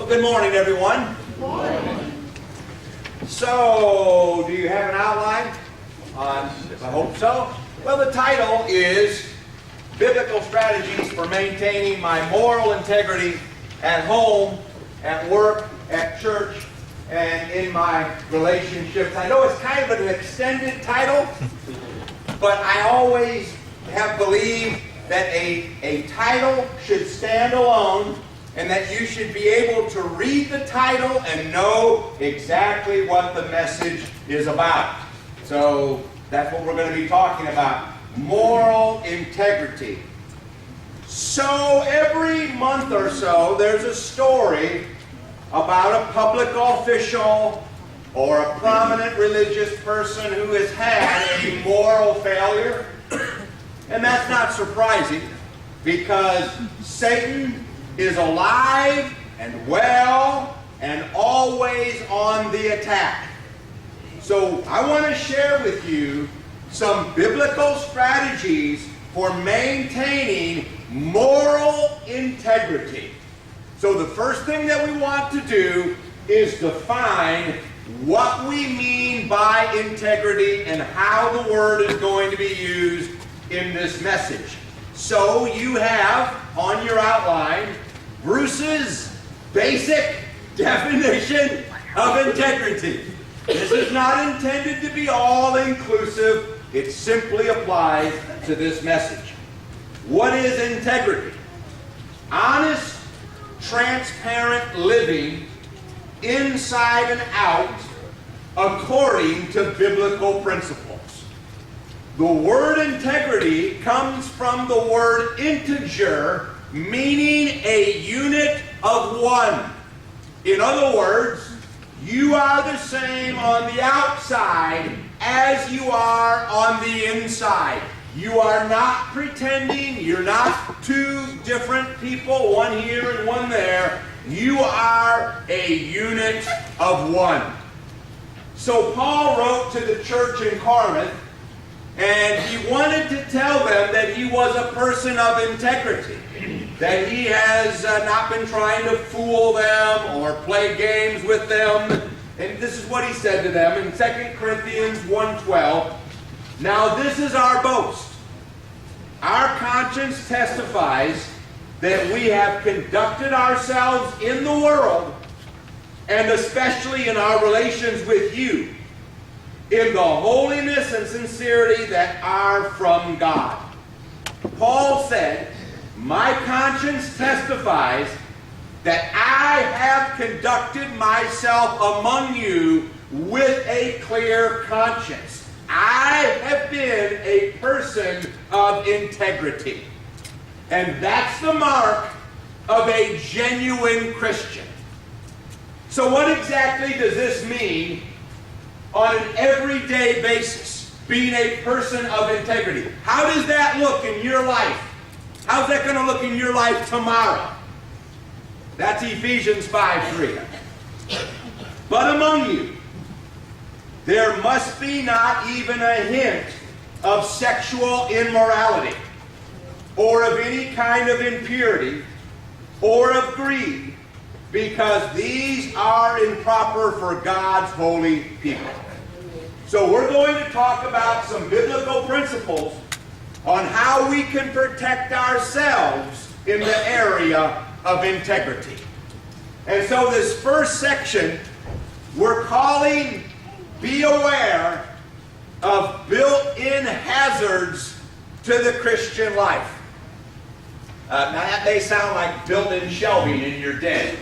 Well, good morning, everyone. Good morning. So, do you have an outline? I hope so. Well, the title is Biblical Strategies for Maintaining My Moral Integrity at Home, at Work, at Church, and in my relationships. I know it's kind of an extended title, but I always have believed that a title should stand alone, and that you should be able to read the title and know exactly what the message is about. So that's what we're going to be talking about. Moral integrity. So every month or so there's a story about a public official or a prominent religious person who has had a moral failure. And that's not surprising, because Satan is alive and well and always on the attack. So I want to share with you some biblical strategies for maintaining moral integrity. So the first thing that we want to do is define what we mean by integrity and how the word is going to be used in this message. So you have on your outline Bruce's basic definition of integrity. This is not intended to be all-inclusive. It simply applies to this message. What is integrity? Honest, transparent living inside and out according to biblical principles. The word integrity comes from the word integer, meaning a unit of one. In other words, you are the same on the outside as you are on the inside. You are not pretending. You're not two different people, one here and one there. You are a unit of one. So Paul wrote to the church in Corinth, and he wanted to tell them that he was a person of integrity, that he has not been trying to fool them or play games with them. And this is what he said to them in 2 Corinthians 1:12. Now this is our boast. Our conscience testifies that we have conducted ourselves in the world, and especially in our relations with you, in the holiness and sincerity that are from God. Paul said, my conscience testifies that I have conducted myself among you with a clear conscience. I have been a person of integrity. And that's the mark of a genuine Christian. So what exactly does this mean on an everyday basis, being a person of integrity? How does that look in your life? How's that going to look in your life tomorrow? That's Ephesians 5:3. But among you, there must be not even a hint of sexual immorality, or of any kind of impurity, or of greed, because these are improper for God's holy people. So we're going to talk about some biblical principles on how we can protect ourselves in the area of integrity. And so this first section we're calling Be Aware of Built-in Hazards to the Christian Life. Now that may sound like built-in shelving in your den.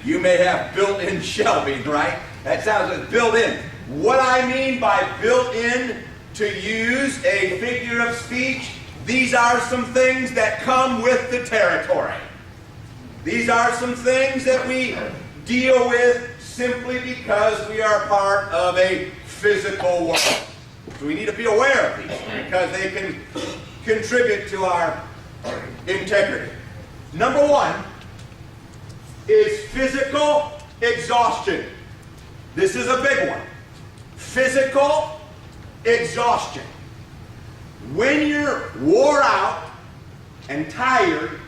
You may have built-in shelving, right? That sounds like built-in. What I mean by built-in, to use a figure of speech, these are some things that come with the territory. These are some things that we deal with simply because we are part of a physical world. So we need to be aware of these because they can contribute to our integrity. Number one is physical exhaustion. This is a big one. Physical exhaustion. When you're wore out and tired,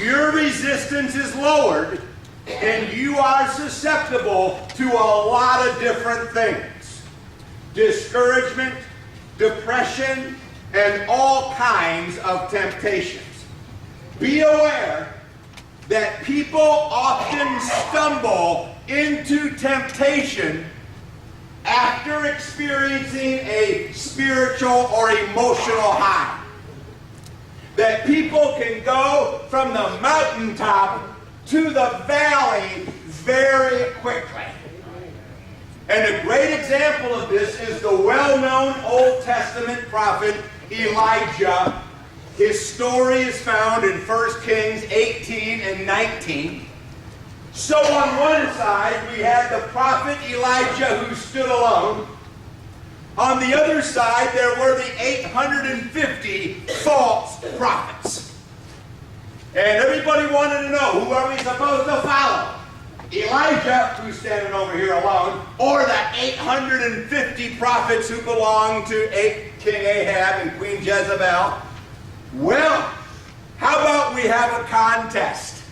your resistance is lowered and you are susceptible to a lot of different things. Discouragement, depression, and all kinds of temptations. Be aware that people often stumble into temptation after experiencing a spiritual or emotional high. That people can go from the mountaintop to the valley very quickly. And a great example of this is the well-known Old Testament prophet Elijah. His story is found in 1 Kings 18 and 19. So on one side we had the prophet Elijah who stood alone. On the other side there were the 850 false prophets. And everybody wanted to know, who are we supposed to follow? Elijah, who's standing over here alone, or the 850 prophets who belonged to King Ahab and Queen Jezebel? Well, how about we have a contest?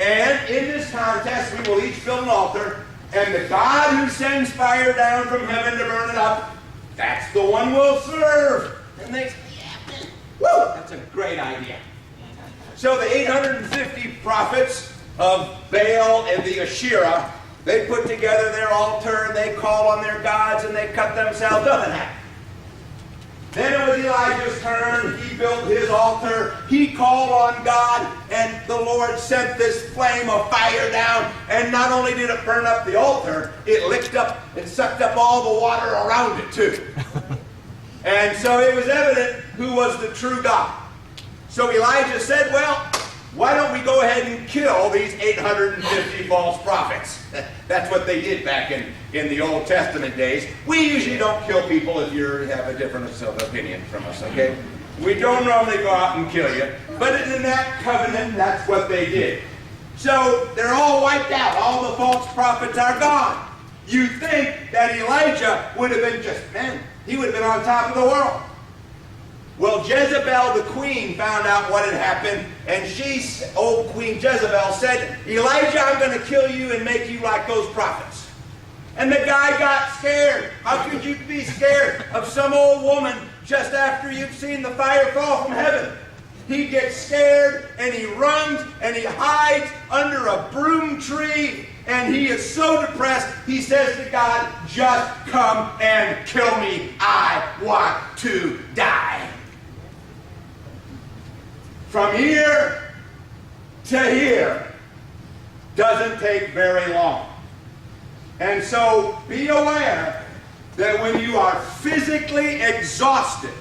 And in this contest, we will each build an altar, and the God who sends fire down from heaven to burn it up, that's the one we'll serve. And they say, yeah, woo, that's a great idea. So the 850 prophets of Baal and the Asherah, they put together their altar, and they call on their gods, and they cut themselves. Nothing happened. Then it was Elijah's turn. He built his altar. He called on God, and the Lord sent this flame of fire down. And not only did it burn up the altar, it licked up and sucked up all the water around it too. And so it was evident who was the true God. So Elijah said, well, why don't we go ahead and kill these 850 false prophets? That's what they did back in the Old Testament days. We usually don't kill people if you have a different opinion from us, okay? We don't normally go out and kill you. But in that covenant, that's what they did. So they're all wiped out. All the false prophets are gone. You think that Elijah would have been just, man, he would have been on top of the world. Well, Jezebel, the queen, found out what had happened, and old Queen Jezebel said, Elijah, I'm going to kill you and make you like those prophets. And the guy got scared. How could you be scared of some old woman just after you've seen the fire fall from heaven? He gets scared, and he runs, and he hides under a broom tree, and he is so depressed, he says to God, just come and kill me. I want to die. From here to here doesn't take very long. And so be aware that when you are physically exhausted,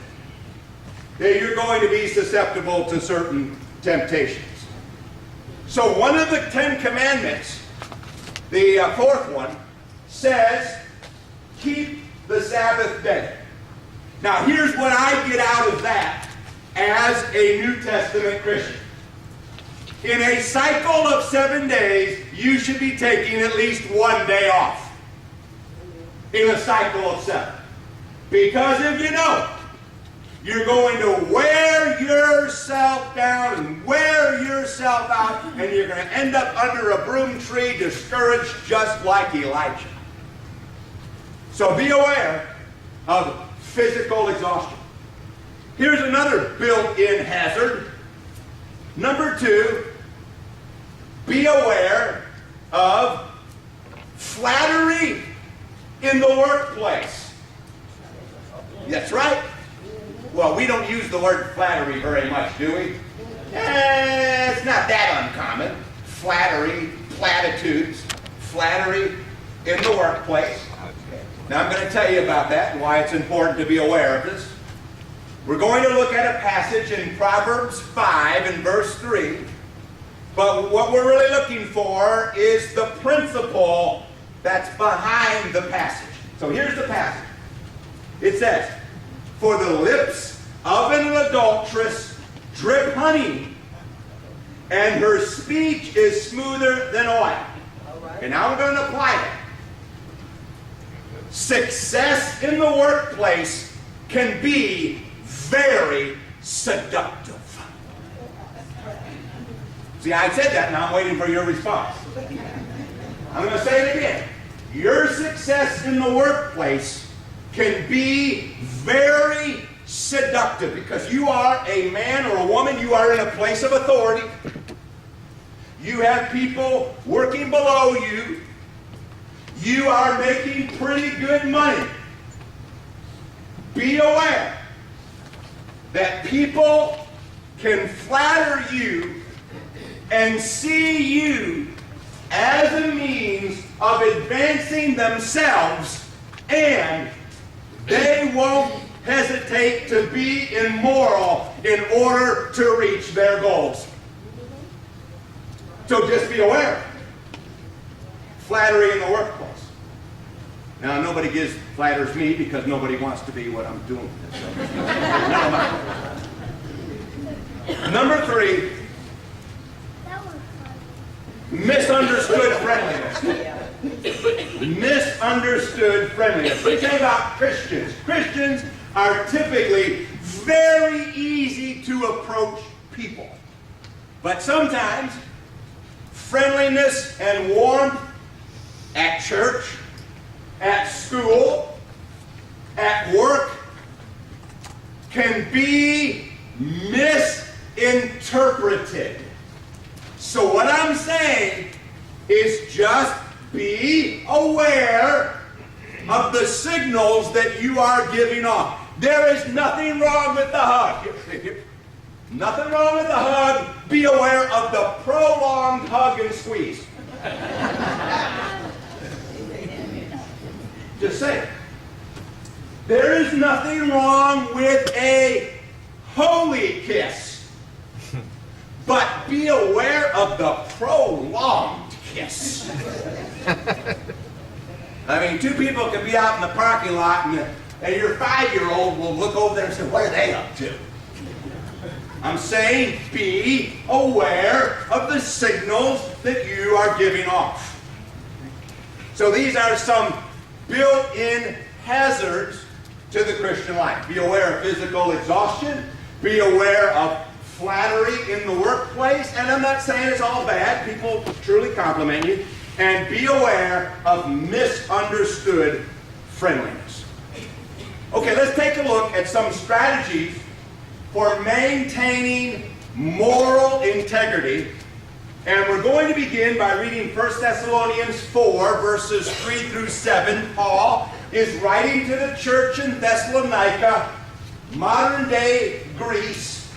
that you're going to be susceptible to certain temptations. So one of the 10 Commandments, the fourth one, says, keep the Sabbath day. Now here's what I get out of that as a New Testament Christian. In a cycle of 7 days, you should be taking at least one day off. In a cycle of 7. Because if you don't, you're going to wear yourself down and wear yourself out, and you're going to end up under a broom tree discouraged just like Elijah. So be aware of physical exhaustion. Here's another built-in hazard. Number 2, be aware of flattery in the workplace. That's right. Well, we don't use the word flattery very much, do we? It's not that uncommon. Flattery, platitudes, flattery in the workplace. Now I'm going to tell you about that and why it's important to be aware of this. We're going to look at a passage in Proverbs 5 and verse 3. But what we're really looking for is the principle that's behind the passage. So here's the passage. It says, for the lips of an adulteress drip honey, and her speech is smoother than oil. And now I'm going to apply it. Success in the workplace can be very seductive. See, I said that, now I'm waiting for your response. I'm going to say it again. Your success in the workplace can be very seductive because you are a man or a woman, you are in a place of authority. You have people working below you. You are making pretty good money. Be aware that people can flatter you and see you as a means of advancing themselves, and they won't hesitate to be immoral in order to reach their goals. So just be aware. Flattery in the workplace. Now, nobody flatters me because nobody wants to be what I'm doing. So, never mind. Number 3, misunderstood friendliness. Misunderstood friendliness. We say about Christians. Christians are typically very easy to approach people. But sometimes friendliness and warmth at church, at school, at work can be misinterpreted. So what I'm saying is just be aware of the signals that you are giving off. There is nothing wrong with the hug. Nothing wrong with the hug. Be aware of the prolonged hug and squeeze. Just say, there is nothing wrong with a holy kiss, but be aware of the prolonged kiss. I mean, 2 people can be out in the parking lot and your 5-year-old will look over there and say, what are they up to? I'm saying be aware of the signals that you are giving off. So these are some built-in hazards to the Christian life. Be aware of physical exhaustion. Be aware of flattery in the workplace. And I'm not saying it's all bad. People truly compliment you. And be aware of misunderstood friendliness. Okay, let's take a look at some strategies for maintaining moral integrity. And we're going to begin by reading 1 Thessalonians 4, verses 3 through 7. Paul is writing to the church in Thessalonica, modern-day Greece.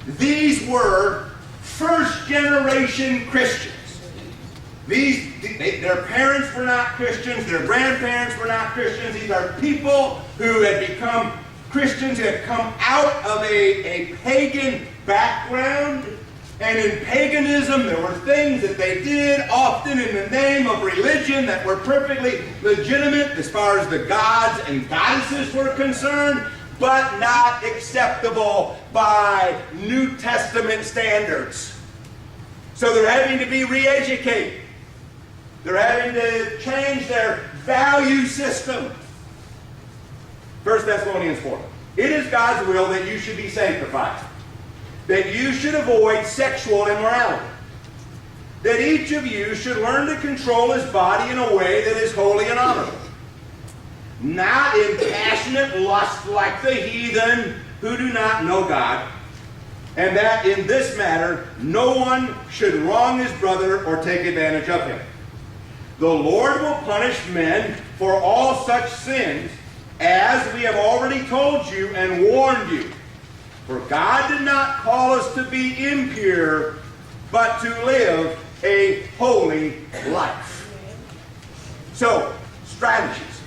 These were first-generation Christians. Their parents were not Christians, their grandparents were not Christians. These are people who had become Christians, who had come out of a pagan background. And in paganism, there were things that they did, often in the name of religion, that were perfectly legitimate as far as the gods and goddesses were concerned, but not acceptable by New Testament standards. So they're having to be re-educated. They're having to change their value system. 1 Thessalonians 4. It is God's will that you should be sanctified, that you should avoid sexual immorality, that each of you should learn to control his body in a way that is holy and honorable, not in passionate lust like the heathen who do not know God, and that in this matter no one should wrong his brother or take advantage of him. The Lord will punish men for all such sins, as we have already told you and warned you. For God did not call us to be impure, but to live a holy life. So, strategies.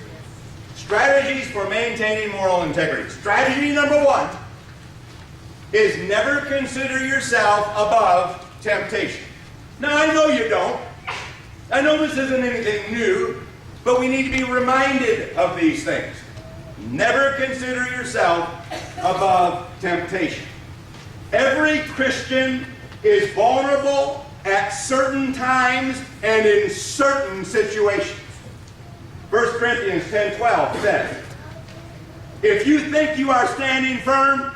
Strategies for maintaining moral integrity. Strategy number 1 is never consider yourself above temptation. Now, I know you don't. I know this isn't anything new, but we need to be reminded of these things. Never consider yourself above temptation. Every Christian is vulnerable at certain times and in certain situations. 1 Corinthians 10:12 says, if you think you are standing firm,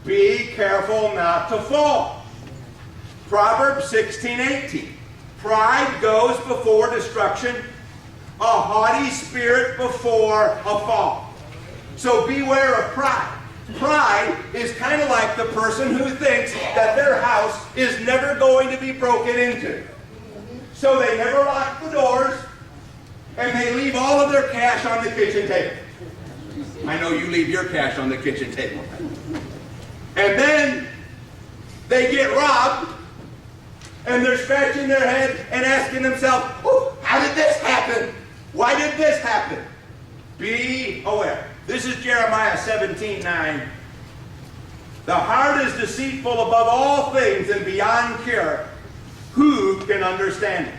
be careful not to fall. Proverbs 16:18. Pride goes before destruction, a haughty spirit before a fall. So beware of pride. Pride is kind of like the person who thinks that their house is never going to be broken into. So they never lock the doors, and they leave all of their cash on the kitchen table. I know you leave your cash on the kitchen table. And then they get robbed, and they're scratching their head and asking themselves, oh, how did this happen? Why did this happen? Be aware. This is Jeremiah 17:9. The heart is deceitful above all things and beyond cure. Who can understand it?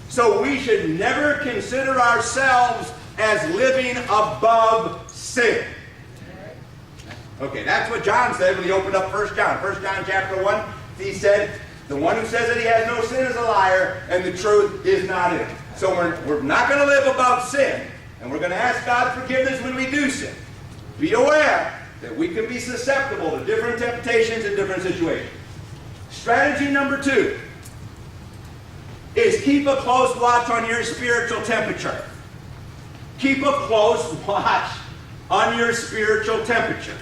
So we should never consider ourselves as living above sin. Okay, that's what John said when he opened up 1 John. 1 John chapter 1, he said, the one who says that he has no sin is a liar, and the truth is not in him. So we're not going to live above sin, and we're going to ask God forgiveness when we do sin. Be aware that we can be susceptible to different temptations in different situations. Strategy number 2 is keep a close watch on your spiritual temperature. Keep a close watch on your spiritual temperature.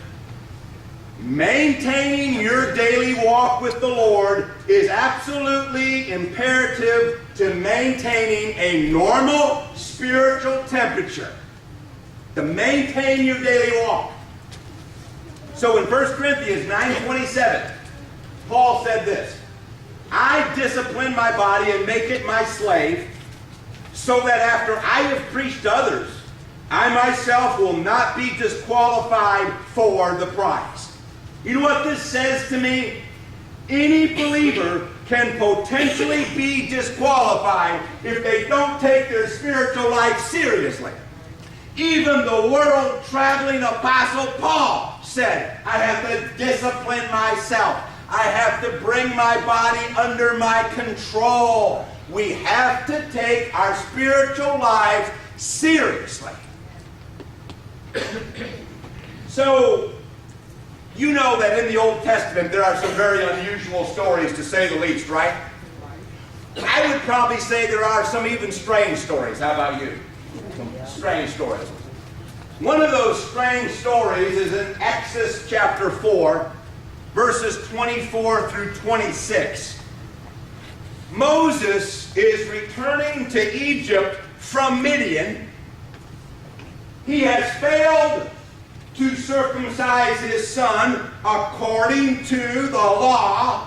Maintaining your daily walk with the Lord is absolutely imperative to maintaining a normal spiritual temperature. To maintain your daily walk. So in 1 Corinthians 9:27, Paul said this, I discipline my body and make it my slave, so that after I have preached to others, I myself will not be disqualified for the prize. You know what this says to me? Any believer can potentially be disqualified if they don't take their spiritual life seriously. Even the world-traveling apostle Paul said, I have to discipline myself. I have to bring my body under my control. We have to take our spiritual lives seriously. So, you know that in the Old Testament there are some very unusual stories, to say the least, right? I would probably say there are some even strange stories. How about you? Some strange stories. One of those strange stories is in Exodus chapter 4, verses 24 through 26. Moses is returning to Egypt from Midian. He has failed to circumcise his son according to the law.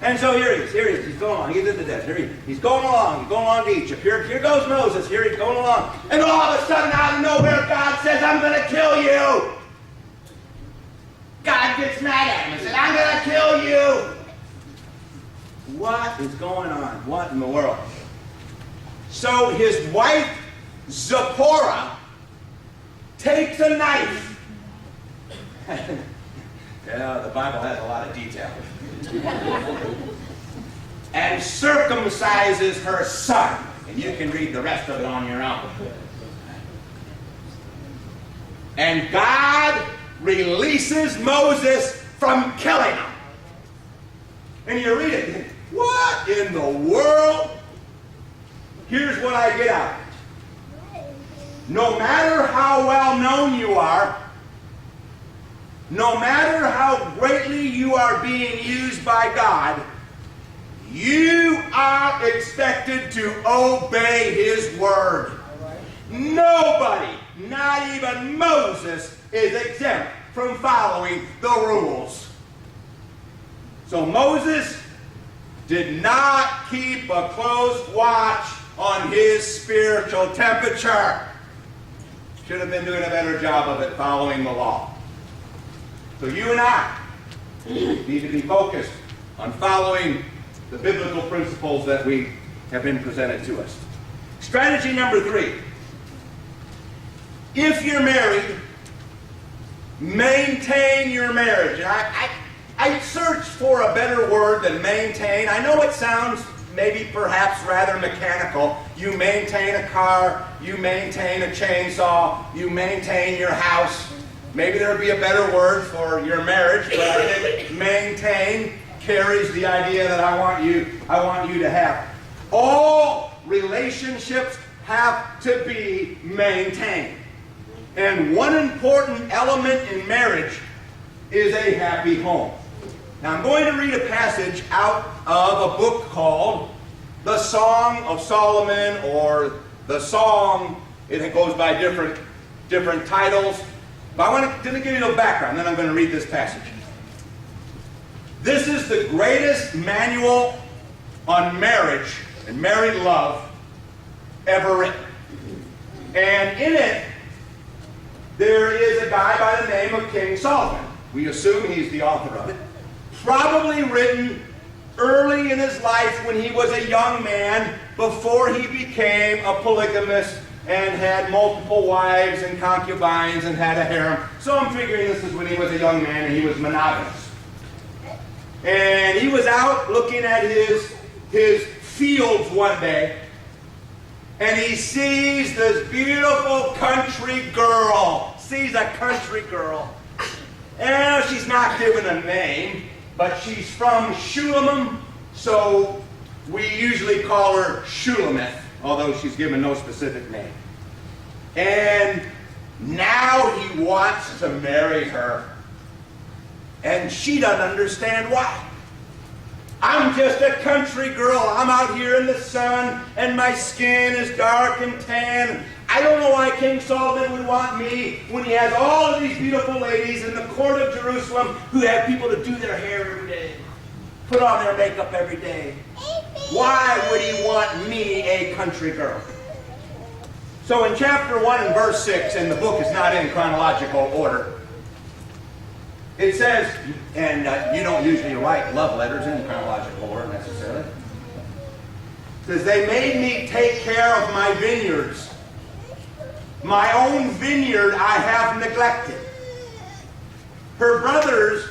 And so here he is, he's going along, he's into this, he's going along to Egypt. Here goes Moses, here he's going along. And all of a sudden, out of nowhere, God says, I'm going to kill you. God gets mad at him and says, I'm going to kill you. What is going on? What in the world? So his wife, Zipporah, takes a knife. Yeah, the Bible has a lot of detail. And circumcises her son. And you can read the rest of it on your own. And God releases Moses from killing him. And you read it. What in the world? Here's what I get out of it. No matter how well known you are, no matter how greatly you are being used by God, you are expected to obey His word. Nobody, not even Moses, is exempt from following the rules. So Moses did not keep a close watch on his spiritual temperature. Should have been doing a better job of it following the law. So you and I need to be focused on following the biblical principles that we have been presented to us. Strategy number 3. If you're married, maintain your marriage. And I searched for a better word than maintain. I know it sounds maybe perhaps rather mechanical. You maintain a car, you maintain a chainsaw, you maintain your house. Maybe there would be a better word for your marriage, but I think maintain, carries the idea that I want you to have. All relationships have to be maintained. And one important element in marriage is a happy home. Now I'm going to read a passage out of a book called The Song of Solomon, or The Song. It goes by different titles. But I want to give you a little background, then I'm going to read this passage. This is the greatest manual on marriage and married love ever written. And in it, there is a guy by the name of King Solomon. We assume he's the author of it. Probably written early in his life when he was a young man, before he became a polygamist and had multiple wives and concubines and had a harem. So I'm figuring this is when he was a young man and he was monogamous. And he was out looking at his fields one day, and he sees this beautiful country girl. Sees a country girl. And she's not given a name, but she's from Shulamim, so we usually call her Shulamith, although she's given no specific name. And now he wants to marry her. And she doesn't understand why. I'm just a country girl. I'm out here in the sun, and my skin is dark and tan. I don't know why King Solomon would want me when he has all of these beautiful ladies in the court of Jerusalem who have people to do their hair every day, put on their makeup every day. Why would he want me, a country girl? So in chapter 1 and verse 6, and the book is not in chronological order, it says, and you don't usually write love letters in chronological order necessarily. It says, they made me take care of my vineyards. My own vineyard I have neglected. Her brothers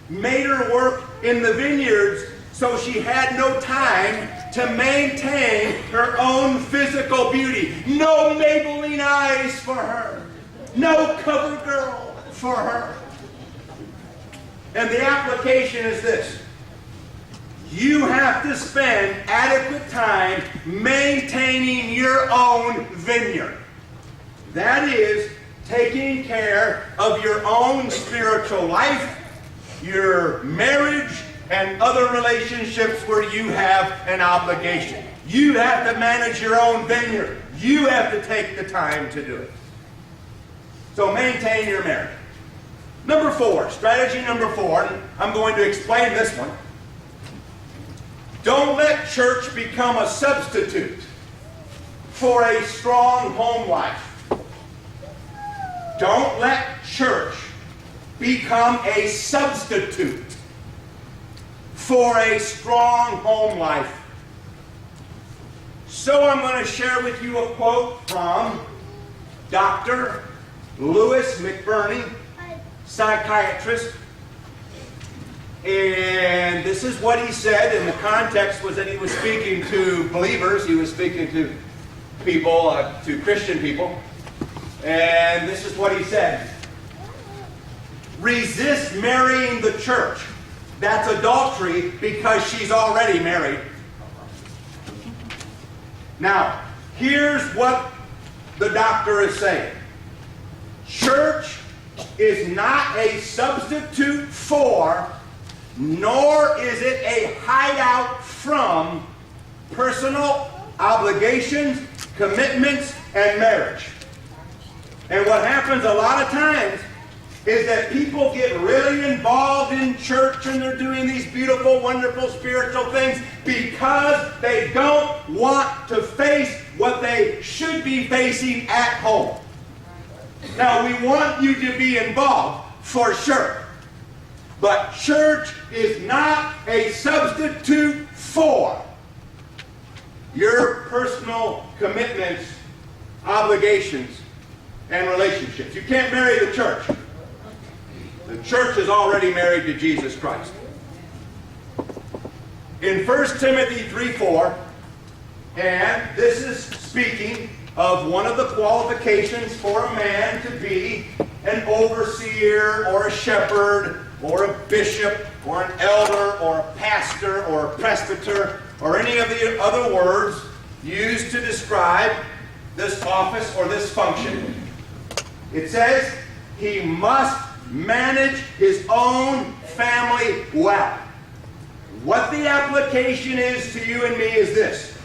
made her work in the vineyards, so she had no time to maintain her own physical beauty. No Maybelline eyes for her. No cover girl for her. And the application is this. You have to spend adequate time maintaining your own vineyard. That is, taking care of your own spiritual life, your marriage, and other relationships where you have an obligation. You have to manage your own vineyard. You have to take the time to do it. So maintain your marriage. Number 4, strategy number 4, and I'm going to explain this one. Don't let church become a substitute for a strong home life. Don't let church become a substitute for a strong home life. So I'm going to share with you a quote from Dr. Louis McBurney, psychiatrist. And this is what he said, and the context was that he was speaking to believers. He was speaking to people, to Christian people. And this is what he said. Resist marrying the church. That's adultery because she's already married. Now, here's what the doctor is saying. Church is not a substitute for, nor is it a hideout from, personal obligations, commitments, and marriage. And what happens a lot of times is that people get really involved in church and they're doing these beautiful, wonderful spiritual things because they don't want to face what they should be facing at home. Now, we want you to be involved, for sure. But church is not a substitute for your personal commitments, obligations, and relationships. You can't marry the church. The church is already married to Jesus Christ. In 1 Timothy 3:4, and this is speaking of one of the qualifications for a man to be an overseer or a shepherd or a bishop or an elder or a pastor or a presbyter or any of the other words used to describe this office or this function. It says he must manage his own family well. What the application is to you and me is this.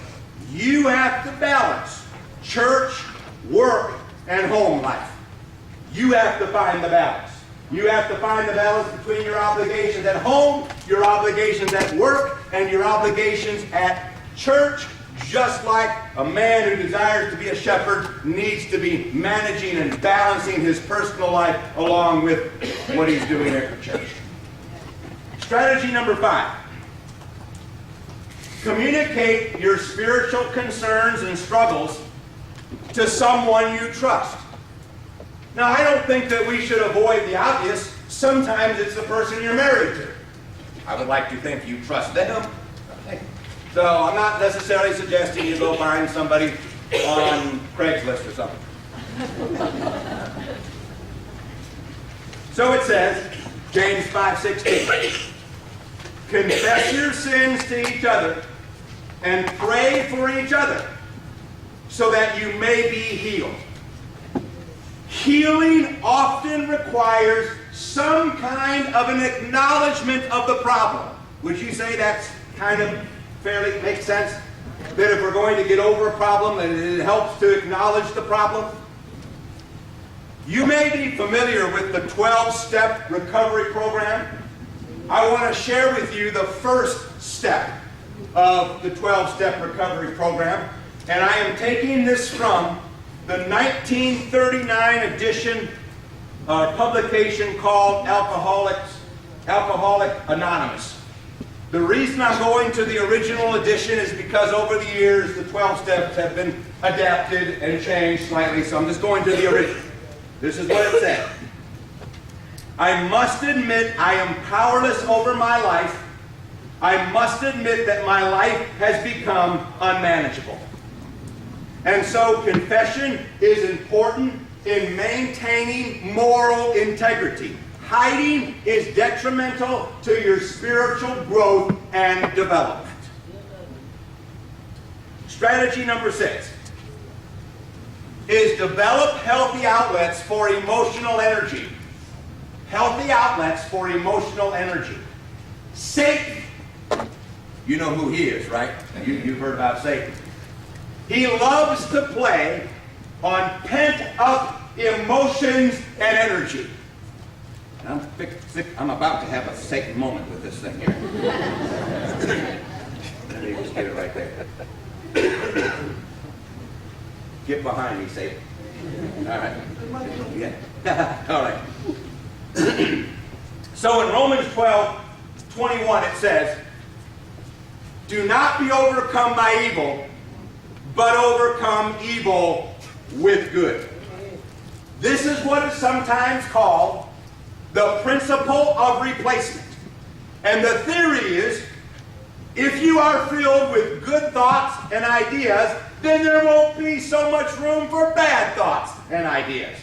You have to balance church, work, and home life. You have to find the balance. You have to find the balance between your obligations at home, your obligations at work, and your obligations at church, just like a man who desires to be a shepherd needs to be managing and balancing his personal life along with what he's doing there for church. Strategy number 5. Communicate your spiritual concerns and struggles to someone you trust. Now, I don't think that we should avoid the obvious. Sometimes it's the person you're married to. I would like to think you trust them. So I'm not necessarily suggesting you go find somebody on Craigslist or something. So it says, James 5:16, confess your sins to each other and pray for each other so that you may be healed. Healing often requires some kind of an acknowledgement of the problem. Would you say that's kind of fairly makes sense? That if we're going to get over a problem, that it helps to acknowledge the problem? You may be familiar with the 12-step recovery program. I want to share with you the first step of the 12-step recovery program, and I am taking this from the 1939 edition publication called Alcoholic Anonymous. The reason I'm going to the original edition is because over the years the 12 steps have been adapted and changed slightly, so I'm just going to the original. This is what it said. I must admit I am powerless over my life. I must admit that my life has become unmanageable. And so confession is important in maintaining moral integrity. Hiding is detrimental to your spiritual growth and development. Strategy number 6 is develop healthy outlets for emotional energy. Healthy outlets for emotional energy. Satan, you know who he is, right? You've heard about Satan. He loves to play on pent-up emotions and energy. I'm about to have a Satan moment with this thing here. Let me just get it right there. Get behind me, Satan. All right. Yeah. All right. So in Romans 12:21 it says, do not be overcome by evil, but overcome evil with good. This is what is sometimes called the principle of replacement. And the theory is, if you are filled with good thoughts and ideas, then there won't be so much room for bad thoughts and ideas.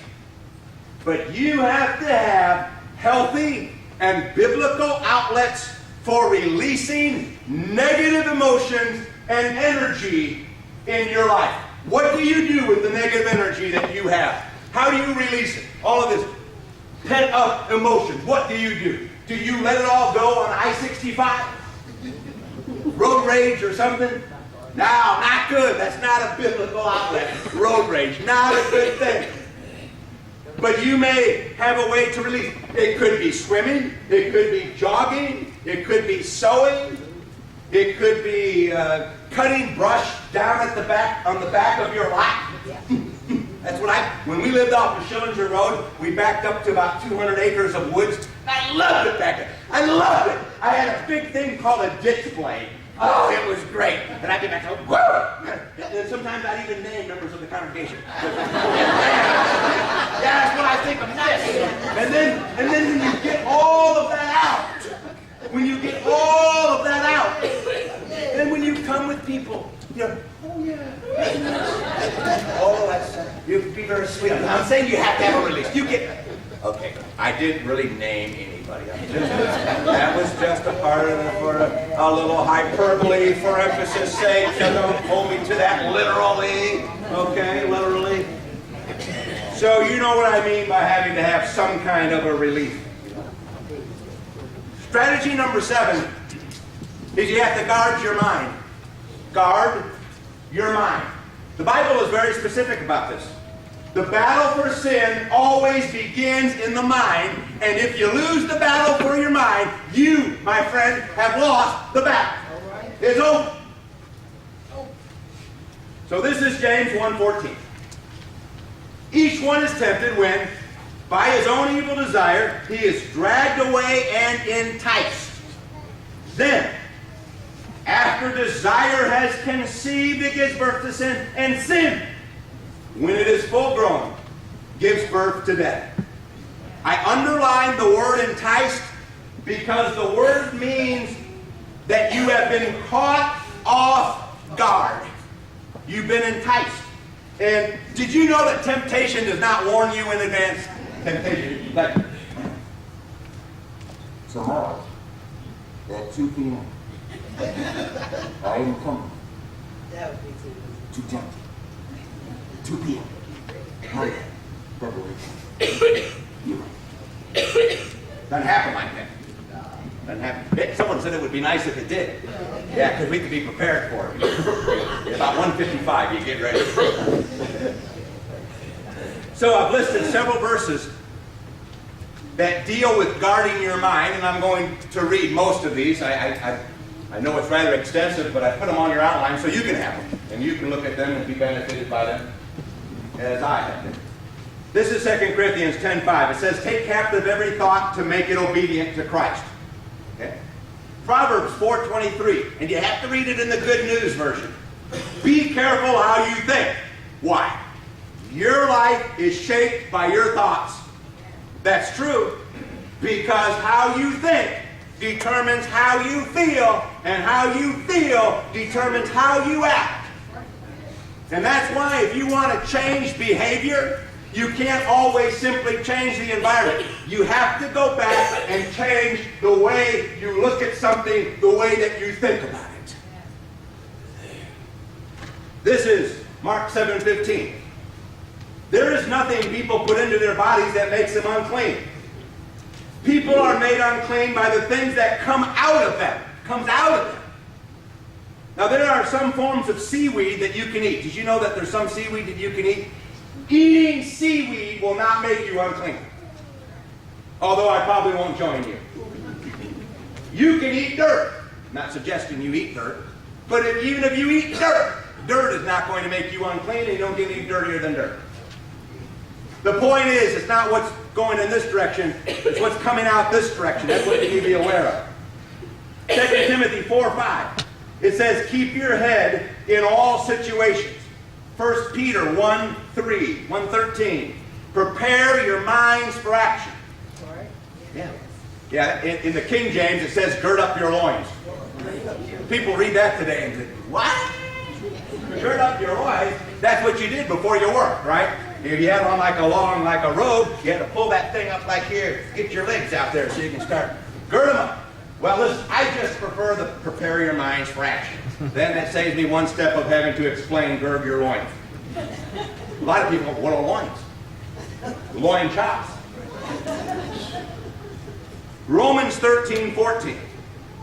But you have to have healthy and biblical outlets for releasing negative emotions and energy in your life. What do you do with the negative energy that you have? How do you release it? All of this pent-up emotions. What do you do? Do you let it all go on I-65? Road rage or something? No, not good. That's not a biblical outlet. Road rage, not a good thing. But you may have a way to release. It could be swimming. It could be jogging. It could be sewing. It could be cutting brush down at the back, on the back of your lot. That's what when we lived off of Schillinger Road, we backed up to about 200 acres of woods. I loved it back there. I loved it. I had a big thing called a ditch blade. Oh, it was great. And I'd get back to whoa! And sometimes I'd even name members of the congregation. Yeah, that's what I think of this. And then when you get all of that out, then when you come with people, you know, oh yeah. Oh, that's, you be very sweet. I'm not saying you have to have a release. You get, okay, I didn't really name anybody. That was just a part of it for a little hyperbole for emphasis sake. So don't hold me to that literally. Okay, literally. So you know what I mean by having to have some kind of a relief. Strategy number 7 is you have to guard your mind. Guard your mind. The Bible is very specific about this. The battle for sin always begins in the mind, and if you lose the battle for your mind, you, my friend, have lost the battle. It's over. So this is James 1:14. Each one is tempted when, by his own evil desire, he is dragged away and enticed. Then, after desire has conceived, it gives birth to sin, and sin, when it is full grown, gives birth to death. I underline the word enticed because the word means that you have been caught off guard. You've been enticed. And did you know that temptation does not warn you in advance? Temptation, like tomorrow at 2 p.m. I am coming to tempt you. 2 p.m. Monday, February 10th. doesn't happen like that. Doesn't happen. Someone said it would be nice if it did. Yeah, because we could be prepared for it. About 1:55, you get ready. So I've listed several verses that deal with guarding your mind, and I'm going to read most of these. I know it's rather extensive, but I put them on your outline so you can have them, and you can look at them and be benefited by them as I have been. This is 2 Corinthians 10:5. It says, take captive every thought to make it obedient to Christ. Okay? Proverbs 4:23, and you have to read it in the Good News version. Be careful how you think. Why? Your life is shaped by your thoughts. That's true, because how you think determines how you feel, and how you feel determines how you act. And that's why if you want to change behavior, you can't always simply change the environment. You have to go back and change the way you look at something, the way that you think about it. This is Mark 7:15. There is nothing people put into their bodies that makes them unclean. People are made unclean by the things that come out of them. Comes out of them. Now there are some forms of seaweed that you can eat. Did you know that there's some seaweed that you can eat? Eating seaweed will not make you unclean. Although I probably won't join you. You can eat dirt. I'm not suggesting you eat dirt. But even if you eat dirt, dirt is not going to make you unclean, and you don't get any dirtier than dirt. The point is, it's not what's going in this direction, it's what's coming out this direction. That's what you need to be aware of. 2 Timothy 4:5. It says, keep your head in all situations. 1 Peter 1:13. Prepare your minds for action. Yeah, in the King James it says, gird up your loins. People read that today and say, what? Gird up your loins? That's what you did before you worked, right? If you had on like a robe, you had to pull that thing up like here, get your legs out there so you can start. Gird them up. Well, listen, I just prefer the prepare your minds for action. Then that saves me one step of having to explain gird your loins. A lot of people, what are loins? Loin chops. Romans 13:14.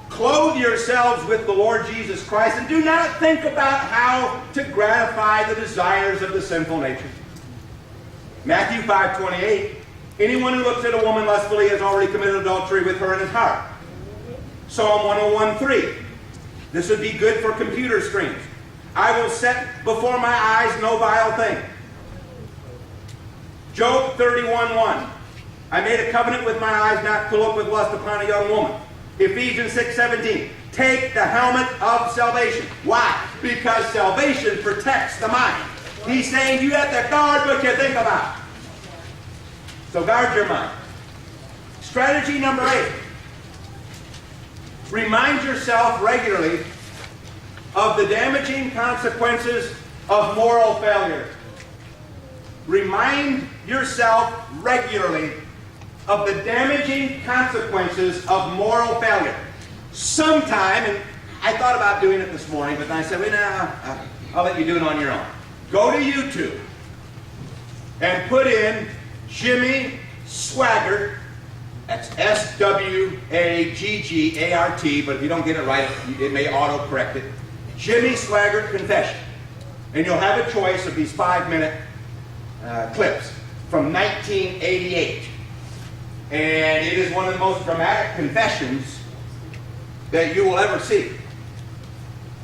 Clothe yourselves with the Lord Jesus Christ and do not think about how to gratify the desires of the sinful nature. Matthew 5:28. Anyone who looks at a woman lustfully has already committed adultery with her in his heart. Psalm 101:3. This would be good for computer screens. I will set before my eyes no vile thing. Job 31:1. I made a covenant with my eyes not to look with lust upon a young woman. Ephesians 6:17. Take the helmet of salvation. Why? Because salvation protects the mind. He's saying you have to guard what you think about. So guard your mind. Strategy number 8. Remind yourself regularly of the damaging consequences of moral failure. Remind yourself regularly of the damaging consequences of moral failure. Sometime, and I thought about doing it this morning, but then I said, well, nah, I'll let you do it on your own. Go to YouTube and put in Jimmy Swaggart. That's S-W-A-G-G-A-R-T, but if you don't get it right, it may auto-correct it. Jimmy Swaggart Confession. And you'll have a choice of these 5-minute clips from 1988. And it is one of the most dramatic confessions that you will ever see.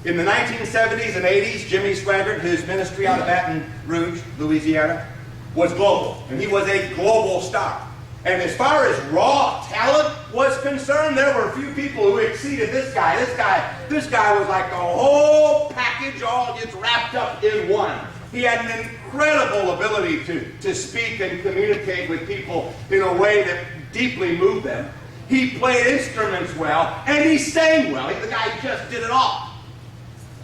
In the 1970s and 80s, Jimmy Swaggart, his ministry out of Baton Rouge, Louisiana, was global. And he was a global star. And as far as raw talent was concerned, there were a few people who exceeded this guy. This guy was like the whole package, all just wrapped up in one. He had an incredible ability to speak and communicate with people in a way that deeply moved them. He played instruments well, and he sang well. The guy just did it all.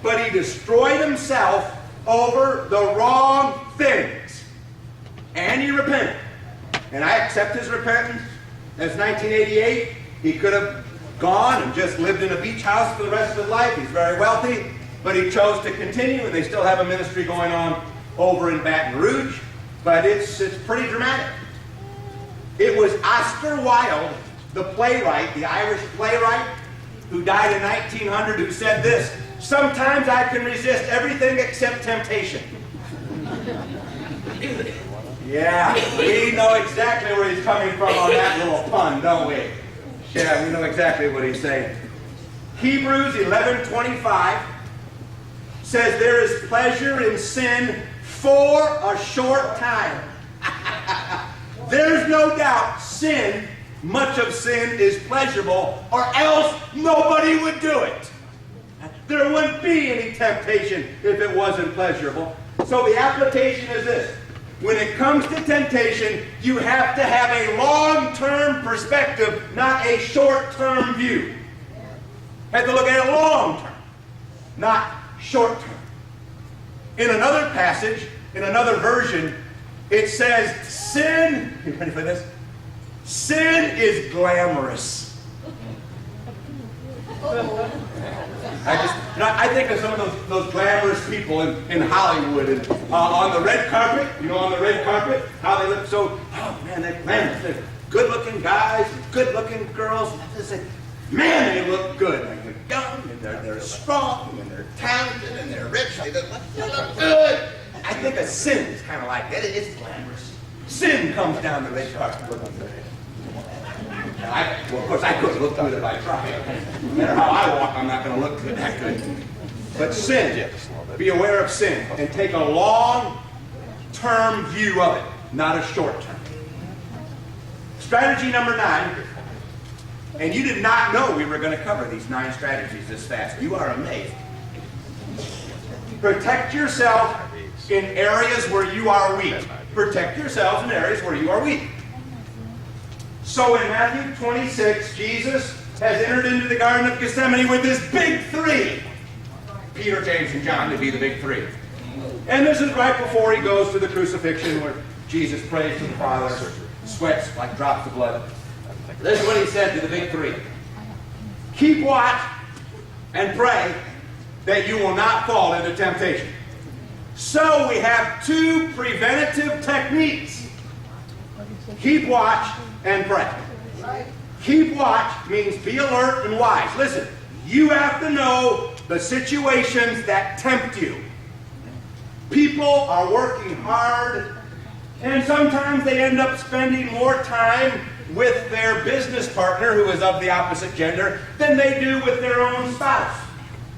But he destroyed himself over the wrong things. And he repented. And I accept his repentance. As 1988, he could have gone and just lived in a beach house for the rest of his life. He's very wealthy, but he chose to continue, and they still have a ministry going on over in Baton Rouge. But it's pretty dramatic. It was Oscar Wilde, the playwright, the Irish playwright, who died in 1900, who said this: "Sometimes I can resist everything except temptation." Yeah, we know exactly where he's coming from on that little pun, don't we? Yeah, we know exactly what he's saying. Hebrews 11:25 says there is pleasure in sin for a short time. There's no doubt sin, much of sin is pleasurable, or else nobody would do it. There wouldn't be any temptation if it wasn't pleasurable. So the application is this: when it comes to temptation, you have to have a long-term perspective, not a short-term view. You have to look at it long-term, not short-term. In another passage, in another version, it says sin, you ready for this? Sin is glamorous. I think of some of those glamorous people in Hollywood and on the red carpet. You know, on the red carpet, how they look so, oh man, they're glamorous. They're good-looking guys, good-looking girls. Man, they look good. They're young, and they're strong, and they're talented, and they're rich. They look good. I think of sin is kind of like that. It's glamorous. Sin comes down the red carpet looking good. Well, of course, I couldn't look good if I tried. No matter how I walk, I'm not going to look good that good. But sin, be aware of sin, and take a long-term view of it, not a short-term. Strategy number 9, and you did not know we were going to cover these 9 strategies this fast. You are amazed. Protect yourself in areas where you are weak. Protect yourselves in areas where you are weak. So in Matthew 26, Jesus has entered into the Garden of Gethsemane with his big 3. Peter, James, and John to be the big 3. And this is right before he goes to the crucifixion, where Jesus prays to the Father, sweats like drops of blood. This is what he said to the big 3. Keep watch and pray that you will not fall into temptation. So we have 2 preventative techniques. Keep watch and pray. Keep watch means be alert and wise. Listen, you have to know the situations that tempt you. People are working hard, and sometimes they end up spending more time with their business partner, who is of the opposite gender, than they do with their own spouse.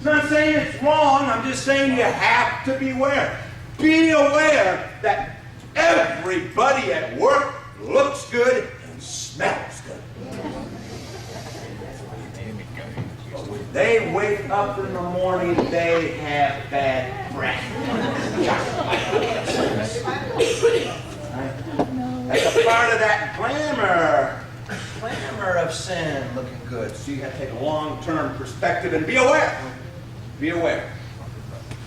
I'm not saying it's wrong, I'm just saying you have to beware. Be aware that everybody at work looks good and smells good. They wake up in the morning, they have bad breath. That's a part of that glamour of sin, looking good. So you have to take a long-term perspective and be aware. Be aware.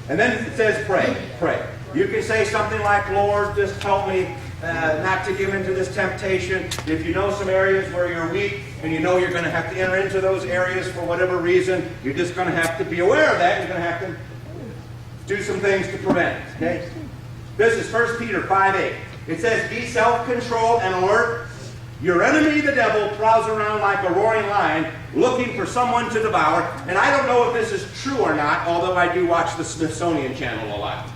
And then it says pray, pray. You can say something like, Lord, just help me not to give into this temptation. If you know some areas where you're weak and you know you're going to have to enter into those areas for whatever reason, you're just going to have to be aware of that. You're going to have to do some things to prevent it. Okay? This is 1 Peter 5:8. It says, be self-controlled and alert. Your enemy, the devil, prowls around like a roaring lion, looking for someone to devour. And I don't know if this is true or not, although I do watch the Smithsonian Channel a lot.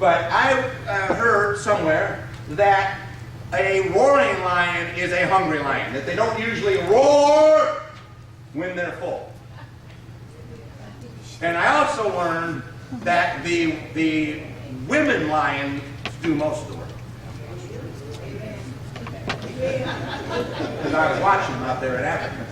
But I heard somewhere that a roaring lion is a hungry lion, that they don't usually roar when they're full. And I also learned that the women lions do most of the work. Because I was watching them out there in Africa.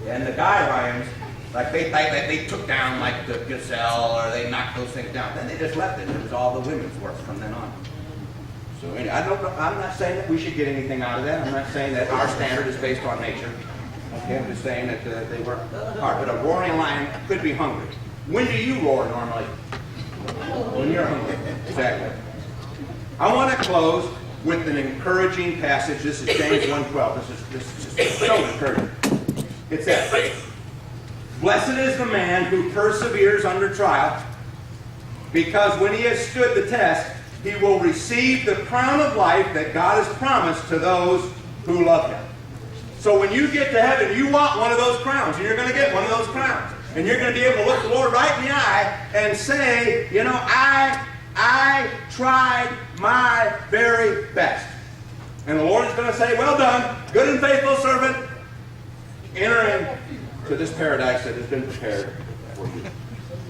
And the guy lions, like they took down like the gazelle, or they knocked those things down. Then they just left it. It was all the women's work from then on. So anyway, I don't know. I'm not saying that we should get anything out of that. I'm not saying that our standard is based on nature. Okay, I'm just saying that they work hard. But a roaring lion could be hungry. When do you roar normally? When you're hungry. Exactly. I want to close with an encouraging passage. This is James 1:12. This is just so encouraging. It says, blessed is the man who perseveres under trial, because when he has stood the test, he will receive the crown of life that God has promised to those who love him. So when you get to heaven, you want one of those crowns, and you're going to get one of those crowns. And you're going to be able to look the Lord right in the eye and say, you know, I tried my very best. And the Lord is going to say, well done, good and faithful servant. Enter into this paradise that has been prepared for you.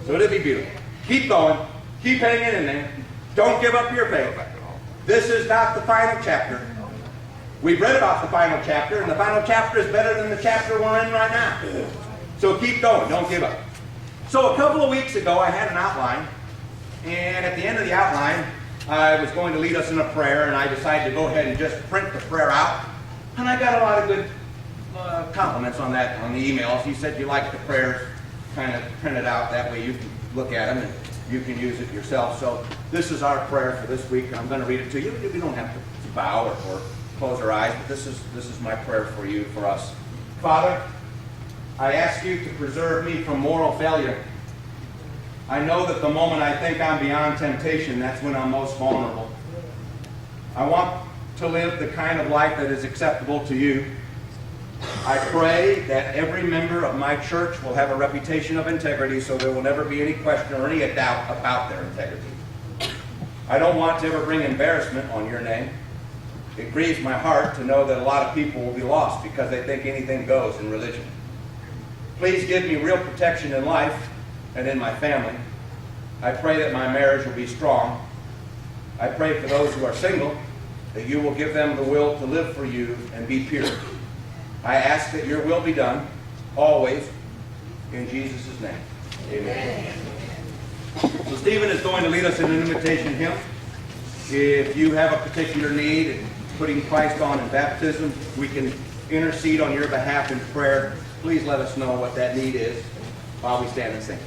So it'll be beautiful. Keep going. Keep hanging in there. Don't give up your faith. This is not the final chapter. We've read about the final chapter, and the final chapter is better than the chapter we're in right now. So keep going. Don't give up. So a couple of weeks ago, I had an outline. And at the end of the outline, I was going to lead us in a prayer, and I decided to go ahead and just print the prayer out. And I got a lot of good compliments on that, on the emails. He said you liked the prayers kind of printed out. That way you can look at them and you can use it yourself. So this is our prayer for this week. I'm going to read it to you. We don't have to bow or close our eyes, but this is my prayer for you, for us. Father, I ask you to preserve me from moral failure. I know that the moment I think I'm beyond temptation, that's when I'm most vulnerable. I want to live the kind of life that is acceptable to you. I pray that every member of my church will have a reputation of integrity, so there will never be any question or any doubt about their integrity. I don't want to ever bring embarrassment on your name. It grieves my heart to know that a lot of people will be lost because they think anything goes in religion. Please give me real protection in life and in my family. I pray that my marriage will be strong. I pray for those who are single, that you will give them the will to live for you and be pure. I ask that your will be done, always, in Jesus' name. Amen. So Stephen is going to lead us in an invitation hymn. If you have a particular need in putting Christ on in baptism, we can intercede on your behalf in prayer. Please let us know what that need is while we stand and sing.